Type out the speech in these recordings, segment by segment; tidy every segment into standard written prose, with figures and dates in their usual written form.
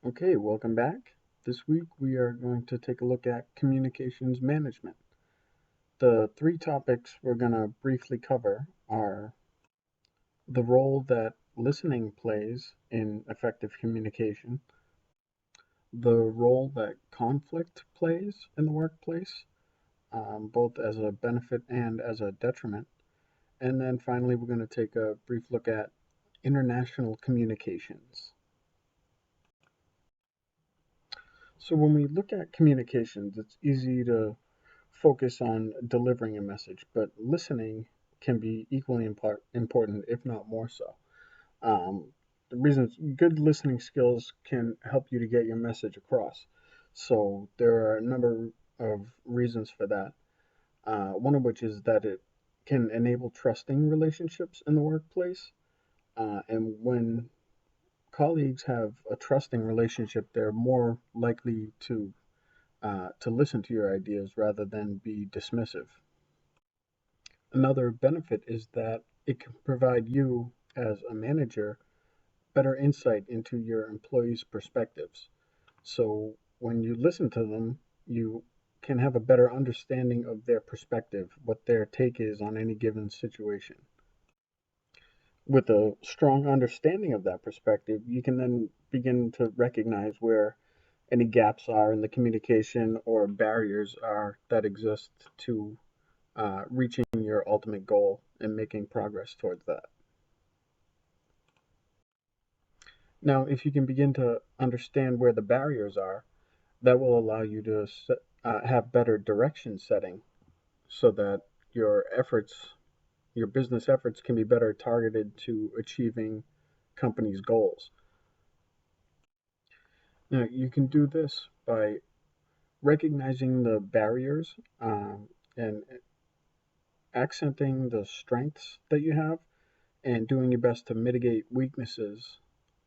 Okay, welcome back. This week we are going to take a look at communications management. The three topics we're going to briefly cover are the role that listening plays in effective communication, the role that conflict plays in the workplace, both as a benefit and as a detriment, and then finally we're going to take a brief look at international communications. So when we look at communications, it's easy to focus on delivering a message, but listening can be equally important, if not more so. The reasons good listening skills can help you to get your message across. So there are a number of reasons for that. One of which is that it can enable trusting relationships in the workplace. And when colleagues have a trusting relationship, they're more likely to listen to your ideas rather than be dismissive. Another benefit is that it can provide you, as a manager, better insight into your employees' perspectives. So when you listen to them, you can have a better understanding of their perspective, what their take is on any given situation. With a strong understanding of that perspective, you can then begin to recognize where any gaps are in the communication or barriers are that exist to reaching your ultimate goal and making progress towards that. Now, if you can begin to understand where the barriers are, that will allow you to have better direction setting so that your efforts, your business efforts, can be better targeted to achieving company's goals. Now, you can do this by recognizing the barriers and accenting the strengths that you have and doing your best to mitigate weaknesses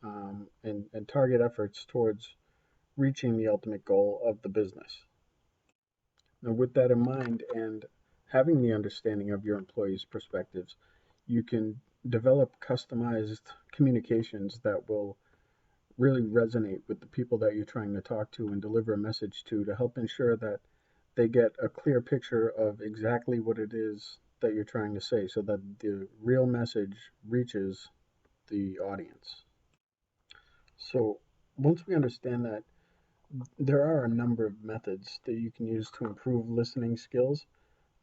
and target efforts towards reaching the ultimate goal of the business. Now, with that in mind and having the understanding of your employees' perspectives, you can develop customized communications that will really resonate with the people that you're trying to talk to and deliver a message to help ensure that they get a clear picture of exactly what it is that you're trying to say so that the real message reaches the audience. So once we understand that, there are a number of methods that you can use to improve listening skills.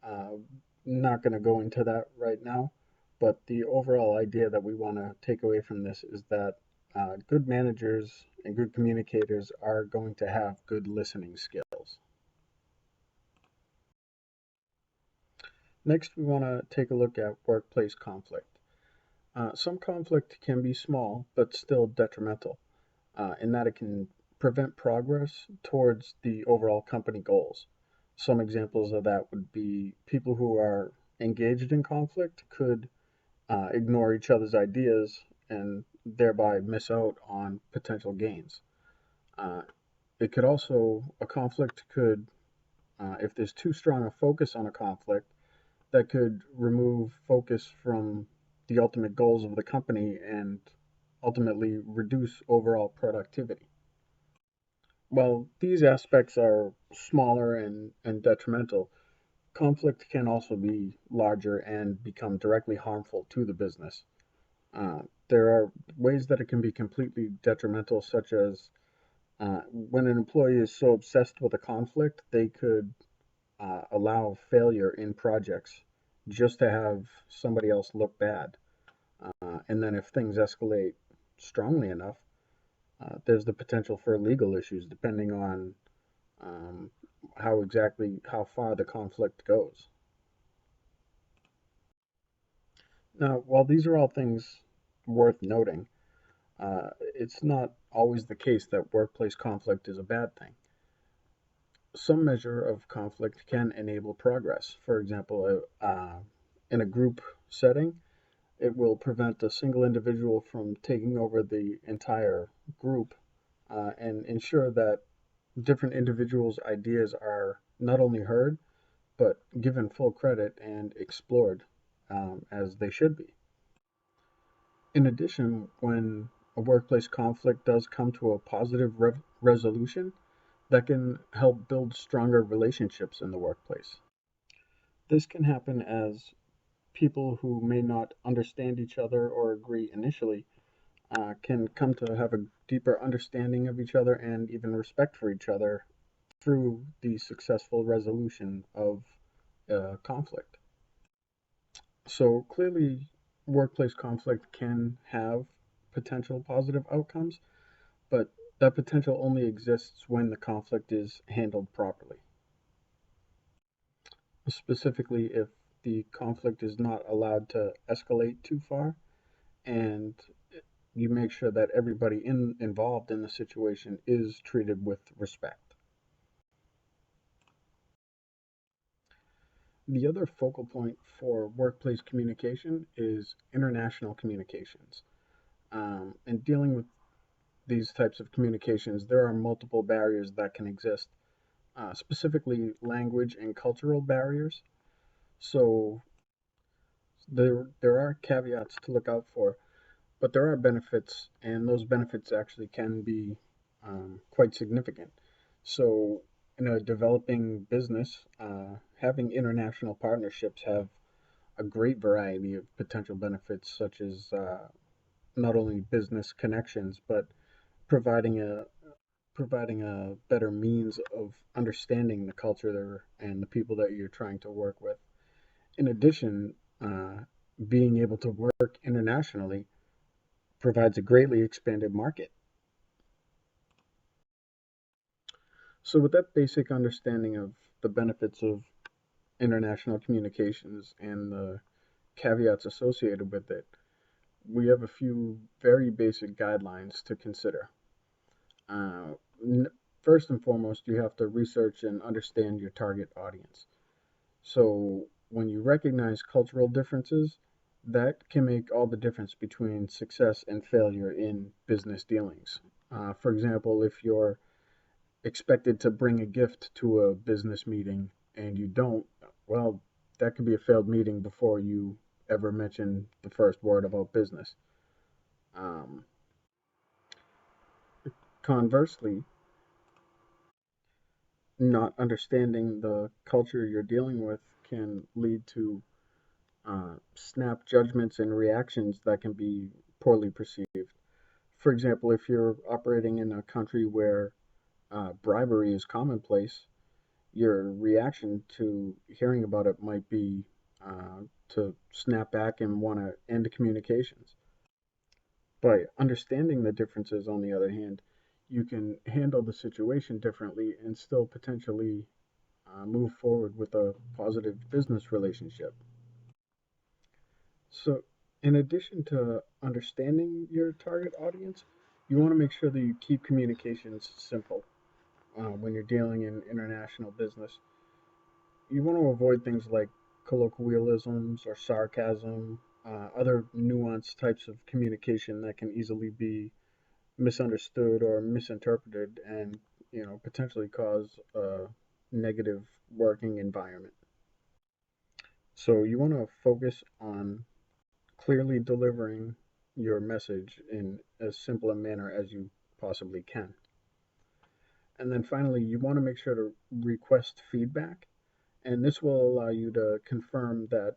Uh, Not going to go into that right now, but the overall idea that we want to take away from this is that good managers and good communicators are going to have good listening skills. Next, we want to take a look at workplace conflict. Some conflict can be small, but still detrimental, in that it can prevent progress towards the overall company goals. Some examples of that would be people who are engaged in conflict could ignore each other's ideas and thereby miss out on potential gains. Uh, it could also, a conflict could, if there's too strong a focus on a conflict, that could remove focus from the ultimate goals of the company and ultimately reduce overall productivity. While these aspects are smaller and detrimental, conflict can also be larger and become directly harmful to the business. There are ways that it can be completely detrimental, such as when an employee is so obsessed with a conflict, they could allow failure in projects just to have somebody else look bad. And then if things escalate strongly enough, there's the potential for legal issues depending on um, how far the conflict goes. Now, while these are all things worth noting, it's not always the case that workplace conflict is a bad thing. Some measure of conflict can enable progress. For example, in a group setting, it will prevent a single individual from taking over the entire group and ensure that different individuals' ideas are not only heard, but given full credit and explored as they should be. In addition, when a workplace conflict does come to a positive resolution, that can help build stronger relationships in the workplace. This can happen as people who may not understand each other or agree initially can come to have a deeper understanding of each other and even respect for each other through the successful resolution of conflict. So clearly, workplace conflict can have potential positive outcomes, but that potential only exists when the conflict is handled properly. Specifically, if the conflict is not allowed to escalate too far, and you make sure that everybody involved in the situation is treated with respect. The other focal point for workplace communication is international communications. In dealing with these types of communications, there are multiple barriers that can exist, specifically language and cultural barriers. So there are caveats to look out for, but there are benefits, and those benefits actually can be quite significant. So, in a developing business, having international partnerships have a great variety of potential benefits, such as not only business connections, but providing a providing a better means of understanding the culture there and the people that you're trying to work with. In addition, being able to work internationally provides a greatly expanded market. So, with that basic understanding of the benefits of international communications and the caveats associated with it, we have a few very basic guidelines to consider. Uh, First and foremost, you have to research and understand your target audience. So, when you recognize cultural differences, that can make all the difference between success and failure in business dealings. For example, if you're expected to bring a gift to a business meeting and you don't, well, that could be a failed meeting before you ever mention the first word about business. Um, Conversely, not understanding the culture you're dealing with can lead to snap judgments and reactions that can be poorly perceived. For example, if you're operating in a country where bribery is commonplace, your reaction to hearing about it might be to snap back and want to end communications. By understanding the differences, on the other hand, you can handle the situation differently and still potentially move forward with a positive business relationship. So, in addition to understanding your target audience, you want to make sure that you keep communications simple when you're dealing in international business. You want to avoid things like colloquialisms or sarcasm, other nuanced types of communication that can easily be misunderstood or misinterpreted and potentially cause a negative working environment. So you want to focus on clearly delivering your message in as simple a manner as you possibly can. And then finally, you want to make sure to request feedback, and this will allow you to confirm that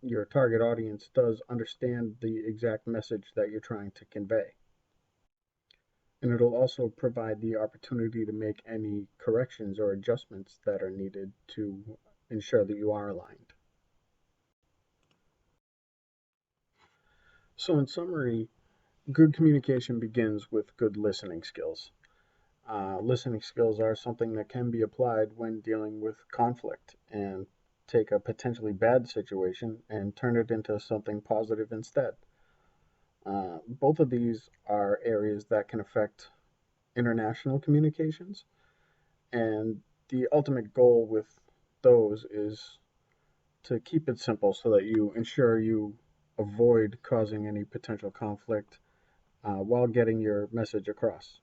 your target audience does understand the exact message that you're trying to convey. And it'll also provide the opportunity to make any corrections or adjustments that are needed to ensure that you are aligned. So, in summary, good communication begins with good listening skills. Listening skills are something that can be applied when dealing with conflict and take a potentially bad situation and turn it into something positive instead. Both of these are areas that can affect international communications, and the ultimate goal with those is to keep it simple so that you ensure you avoid causing any potential conflict while getting your message across.